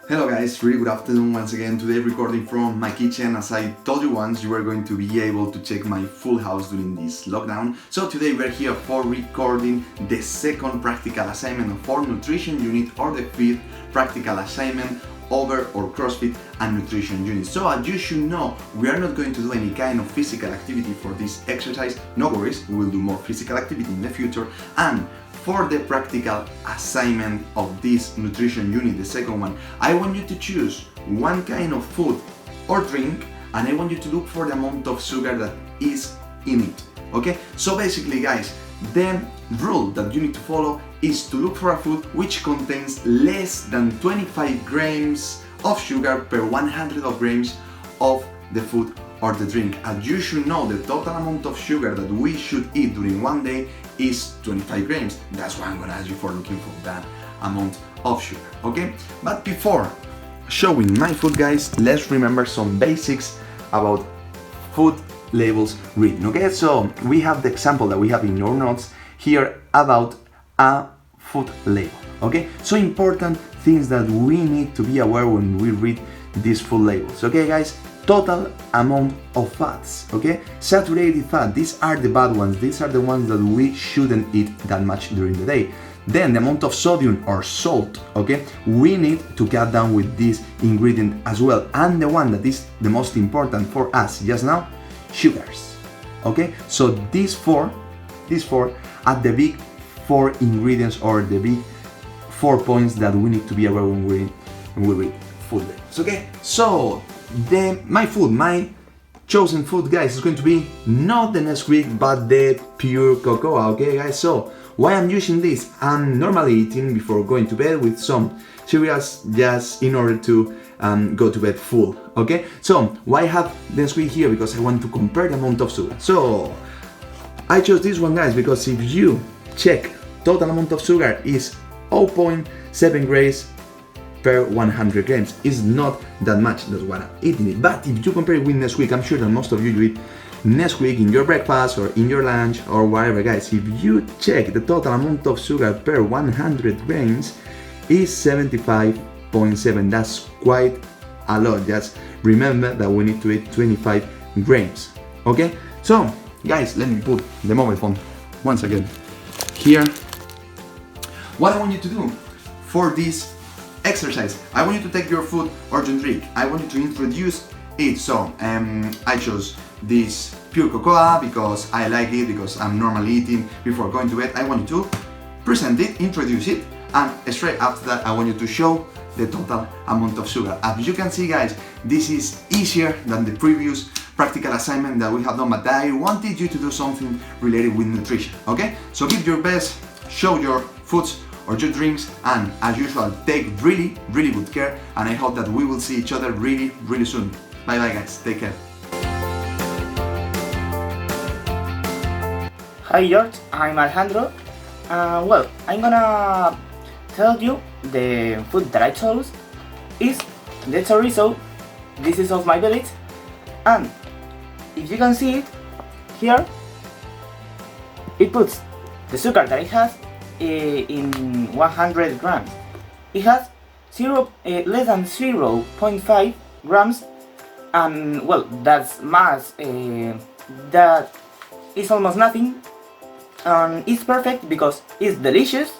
Hello guys, really good afternoon once again. Today recording from my kitchen. As I told you once, you are going to be able to check my full house during this lockdown. So today we're here for recording the second practical assignment of our nutrition unit, or the fifth practical assignment over or CrossFit and nutrition unit. So as you should know, we are not going to do any kind of physical activity for this exercise. No worries, we will do more physical activity in the future. And for the practical assignment of this nutrition unit, the second one, I want you to choose one kind of food or drink, and I want you to look for the amount of sugar that is in it. Okay? So basically guys, the rule that you need to follow is to look for a food which contains less than 25 grams of sugar per 100 of grams of the food or the drink. As you should know, the total amount of sugar that we should eat during one day is 25 grams. That's why I'm gonna ask you for looking for that amount of sugar, okay? But before showing my food, guys, let's remember some basics about food labels reading, okay? So we have the example that we have in your notes here about a food label, okay? So important things that we need to be aware when we read these food labels, okay guys? Total amount of fats, okay? Saturated fat, these are the bad ones. These are the ones that we shouldn't eat that much during the day. Then the amount of sodium or salt, okay? We need to cut down with this ingredient as well. And the one that is the most important for us just now, sugars, okay? So these four are the big four ingredients, or the big 4 points that we need to be aware when we read food labels, okay? So my chosen food, guys, is going to be not the Nesquik but the pure cocoa, okay guys? So why I'm using this? I'm normally eating before going to bed with some cereals just in order to go to bed full, okay? So why I have the Nesquik here? Because I want to compare the amount of sugar. So I chose this one, guys, because if you check, total amount of sugar is 0.7 grams per 100 grams. Is not that much, that's what I'm eating it. But if you compare it with Nesquik, I'm sure that most of you eat Nesquik in your breakfast or in your lunch or whatever, guys. If you check, the total amount of sugar per 100 grams is 75.7. That's quite a lot. Just remember that we need to eat 25 grams, okay? So guys, let me put the mobile phone once again here. What I want you to do for this exercise, I want you to take your food or your drink. I want you to introduce it. So I chose this pure cocoa because I like it, because I'm normally eating before going to bed. I want you to present it, introduce it, and straight after that I want you to show the total amount of sugar. As you can see, guys, this is easier than the previous practical assignment that we have done, but I wanted you to do something related with nutrition, okay? So give your best, show your foods or your drinks, and as usual, take really good care, and I hope that we will see each other really soon. Bye bye guys, take care. Hi George, I'm Alejandro. Well, I'm gonna tell you the food that I chose is the chorizo. This is of my village, and if you can see it here, it puts the sugar that it has in 100 grams. It has less than 0.5 grams, and well, that's mass. That is almost nothing, and it's perfect because it's delicious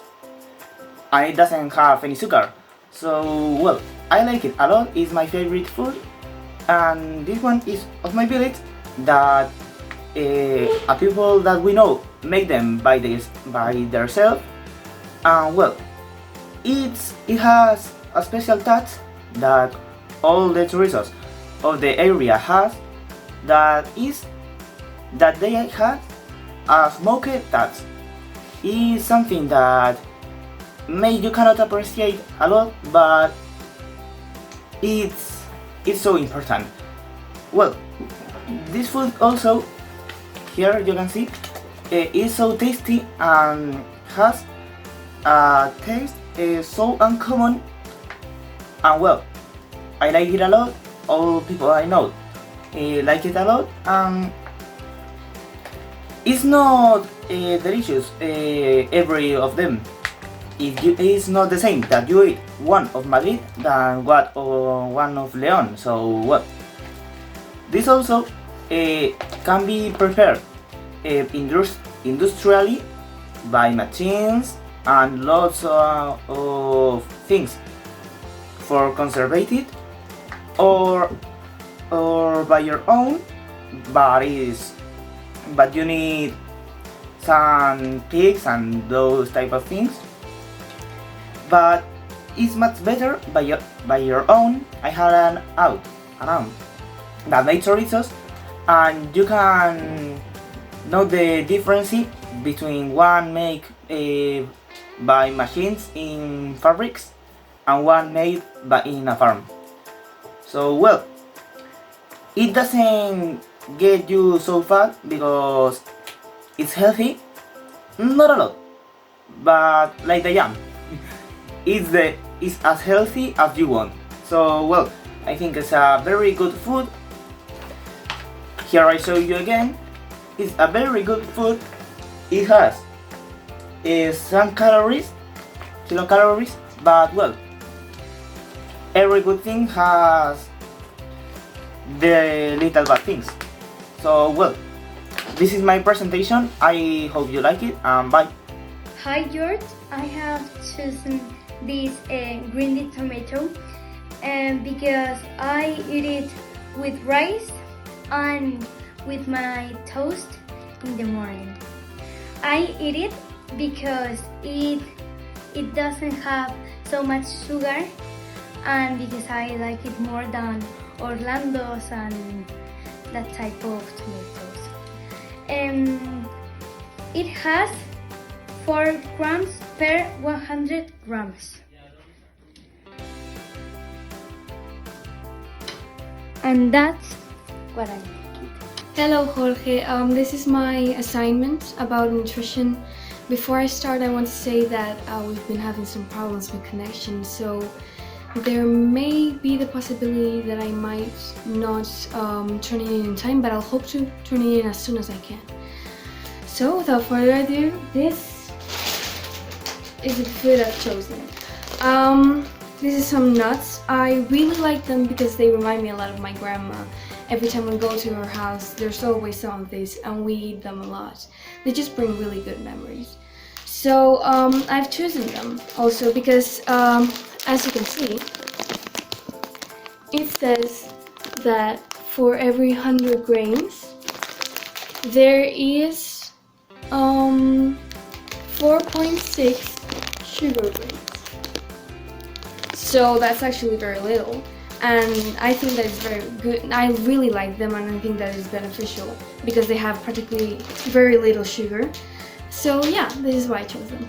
and it doesn't have any sugar. So well, I like it a lot. It's my favorite food, and this one is of my village that a people that we know make them by themselves, and well, it has a special touch that all the chorizos of the area has, that they have a smoked touch. Is something that you cannot appreciate a lot, but it's so important. Well, this food also, here you can see, is so tasty and has a taste so uncommon, and well, I like it a lot. All people I know like it a lot, and it's not delicious every of them. it's not the same that you eat one of Madrid than what or one of Leon. So well, this also can be prepared industrially by machines and lots of things for conservated or by your own, but you need some pigs and those type of things. But it's much better by your own. I had an out around that made chorizos, and you can know the difference between one made by machines in fabrics and one made in a farm. So well, it doesn't get you so fat because it's healthy, not a lot, but like the jam, it's as healthy as you want. So well, I think it's a very good food. Here I show you again. It's a very good food. It has some calories, kilocalories, but well, every good thing has the little bad things. So well, this is my presentation. I hope you like it, and bye. Hi George, I have chosen this green tomato because I eat it with rice and with my toast in the morning. I eat it because it doesn't have so much sugar, and because I like it more than Orlando's and that type of tomatoes. It has 4 grams per 100 grams. And that's what I like it. Hello Jorge, this is my assignment about nutrition. Before I start, I want to say that we've been having some problems with connection, so there may be the possibility that I might not turn it in time, but I'll hope to turn it in as soon as I can. So without further ado, this is the food I've chosen. This is some nuts. I really like them because they remind me a lot of my grandma. Every time we go to her house, there's always some of these, and we eat them a lot. They just bring really good memories. So I've chosen them also because, as you can see, it says that for every 100 grains, there is 4.6 sugar grains. So that's actually very little, and I think that is very good. I really like them, and I think that is beneficial because they have practically very little sugar. So yeah, this is why I chose them.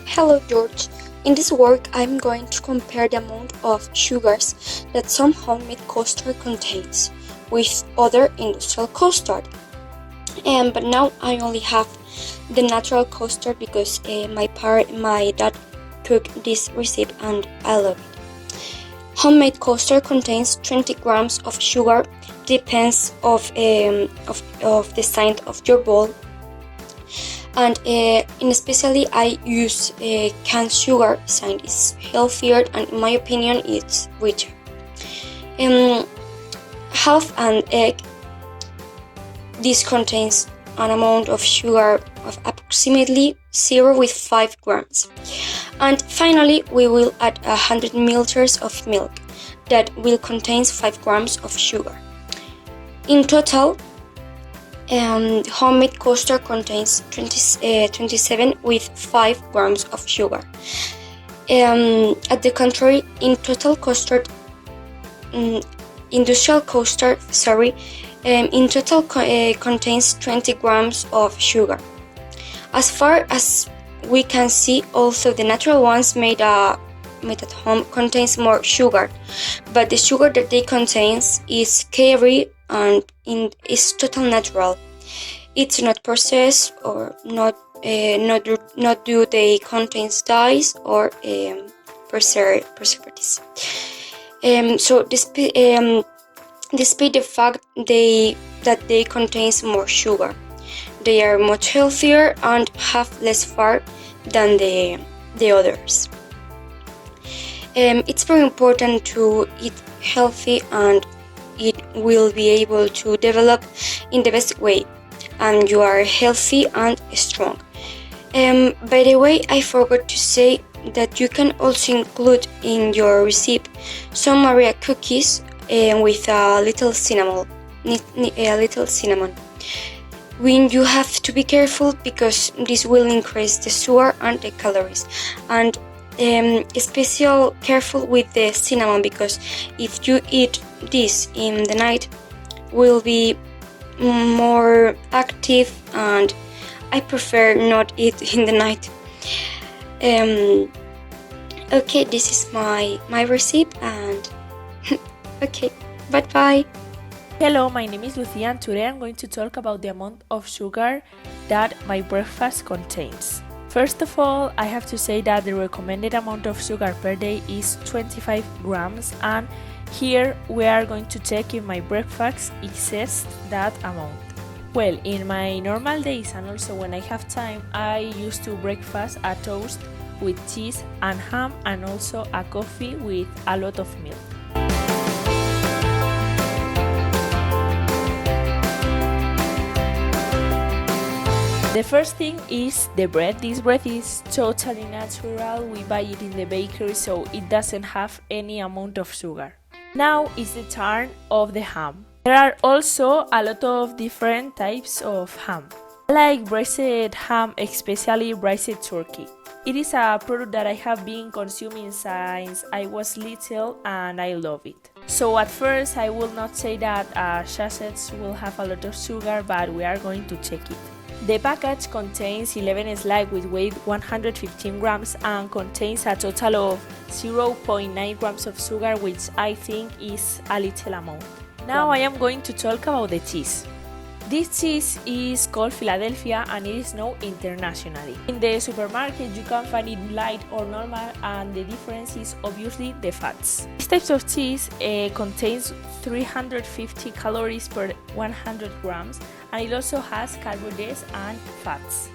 Hello George. In this work, I'm going to compare the amount of sugars that some homemade custard contains with other industrial custard. But now I only have the natural custard because my dad cooked this recipe and I love it. Homemade custard contains 20 grams of sugar, depends of the size of your bowl. And especially I use canned sugar since it's healthier and in my opinion it's richer. Half an egg, this contains an amount of sugar of approximately 0.5 grams. And finally we will add 100 milliliters of milk that will contain 5 grams of sugar. In total, homemade custard contains 27 with 5 grams of sugar. At the contrary, in total custard, industrial custard, in total contains 20 grams of sugar. As far as we can see, also the natural ones made at home contains more sugar, but the sugar that they contains is carried and is total natural. It's not processed or not do they contains dyes or preservatives. So despite the fact that they contains more sugar, they are much healthier and have less fat than the the others. It's very important to eat healthy, and it will be able to develop in the best way, and you are healthy and strong. By the way, I forgot to say that you can also include in your recipe some Maria cookies with a little cinnamon. When you have to be careful because this will increase the sugar and the calories, and especially careful with the cinnamon because if you eat this in the night will be more active, and I prefer not eat in the night. Okay, this is my recipe, and okay, bye. Hello, my name is Lucia, and today I'm going to talk about the amount of sugar that my breakfast contains. First of all, I have to say that the recommended amount of sugar per day is 25 grams, and here we are going to check if my breakfast exceeds that amount. Well, in my normal days and also when I have time, I used to breakfast a toast with cheese and ham, and also a coffee with a lot of milk. The first thing is the bread. This bread is totally natural. We buy it in the bakery, so it doesn't have any amount of sugar. Now is the turn of the ham. There are also a lot of different types of ham. I like braised ham, especially braised turkey. It is a product that I have been consuming since I was little, and I love it. So at first I will not say that sachets will have a lot of sugar, but we are going to check it. The package contains 11 slices with weight 115 grams and contains a total of 0.9 grams of sugar, which I think is a little amount. Now I am going to talk about the cheese. This cheese is called Philadelphia, and it is known internationally. In the supermarket you can find it light or normal, and the difference is obviously the fats. This type of cheese contains 350 calories per 100 grams, and it also has carbohydrates and fats.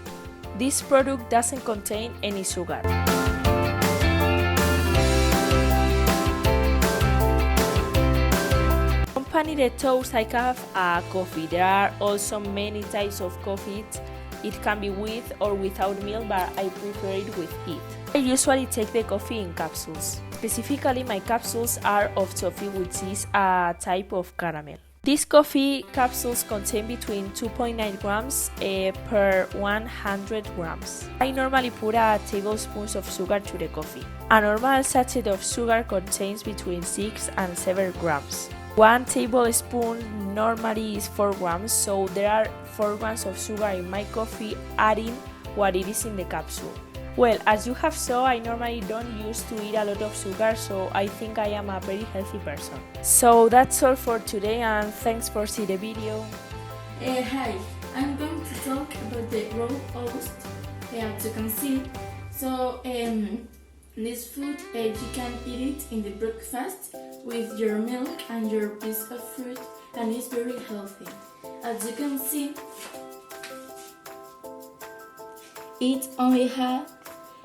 This product doesn't contain any sugar. Accompany the toast I have a coffee. There are also many types of coffee. It can be with or without milk, but I prefer it with it. I usually take the coffee in capsules. Specifically, my capsules are of toffee, which is a type of caramel. These coffee capsules contain between 2.9 grams per 100 grams. I normally put a tablespoon of sugar to the coffee. A normal sachet of sugar contains between 6 and 7 grams. 1 tablespoon normally is 4 grams, so there are 4 grams of sugar in my coffee, adding what it is in the capsule. Well, as you have saw, I normally don't used to eat a lot of sugar, so I think I am a very healthy person. So that's all for today, and thanks for seeing the video. Hi, I'm going to talk about the raw oats, as you can see. So this food, you can eat it in the breakfast with your milk and your piece of fruit, and it's very healthy. As you can see, it only has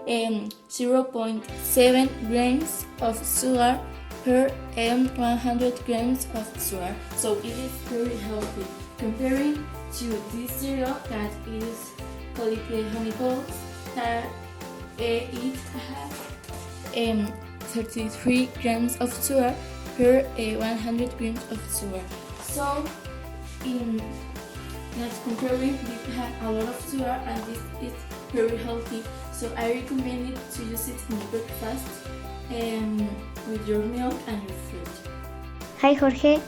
0.7 grams of sugar per 100 grams of sugar, so it is very healthy. Comparing to this cereal that is called honey balls, that it has 33 grams of sugar per 100 grams of sugar. So in not comparing, it has a lot of sugar, and this is very healthy. So I recommend it to use it in breakfast with your milk and your fruit. Hi Jorge,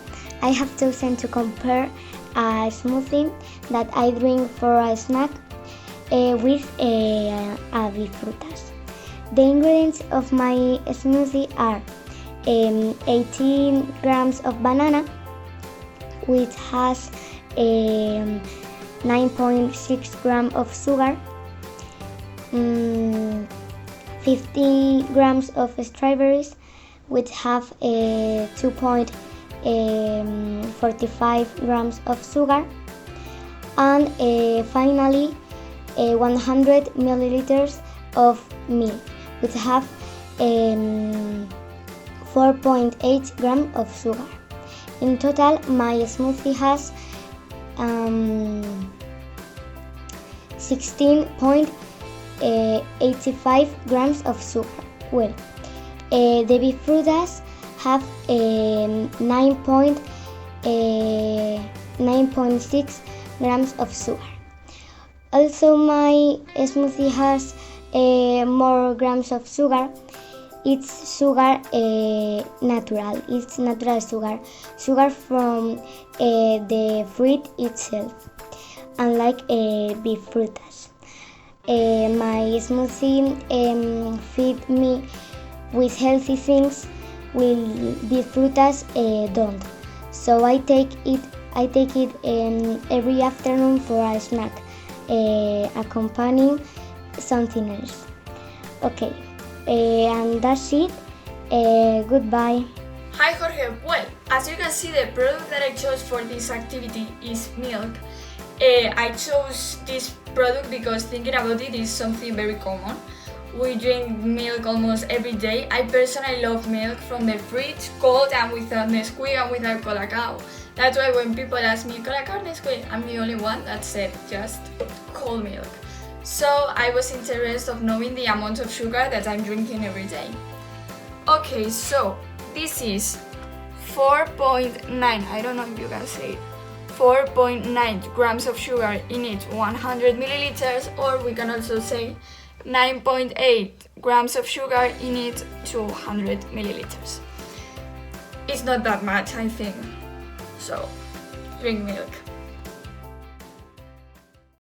I have chosen to compare a smoothie that I drink for a snack with frutas. The ingredients of my smoothie are 18 grams of banana, which has 9.6 grams of sugar, 50 grams of strawberries, which have 2.45 grams of sugar, and finally 100 milliliters of milk, which have 4.8 grams of sugar. In total, my smoothie has 16.85 grams of sugar. Well, the big frutas have 9.6 grams of sugar. Also, my smoothie has more grams of sugar. It's sugar natural. It's natural sugar from the fruit itself, unlike big frutas. My smoothie feed me with healthy things, while big frutas don't. So I take it every afternoon for a snack, accompanying something else. Okay. And that's it. Goodbye. Hi Jorge. Well, as you can see, the product that I chose for this activity is milk. I chose this product because thinking about it is something very common. We drink milk almost every day. I personally love milk from the fridge, cold and without Nesquik and without Colacao. That's why when people ask me, Colacao, Nesquik, I'm the only one that said just cold milk. So I was interested of knowing the amount of sugar that I'm drinking every day. Okay, so this is 4.9, I don't know if you can say it, 4.9 grams of sugar in each 100 milliliters, or we can also say 9.8 grams of sugar in each 200 milliliters. It's not that much, I think. So, drink milk.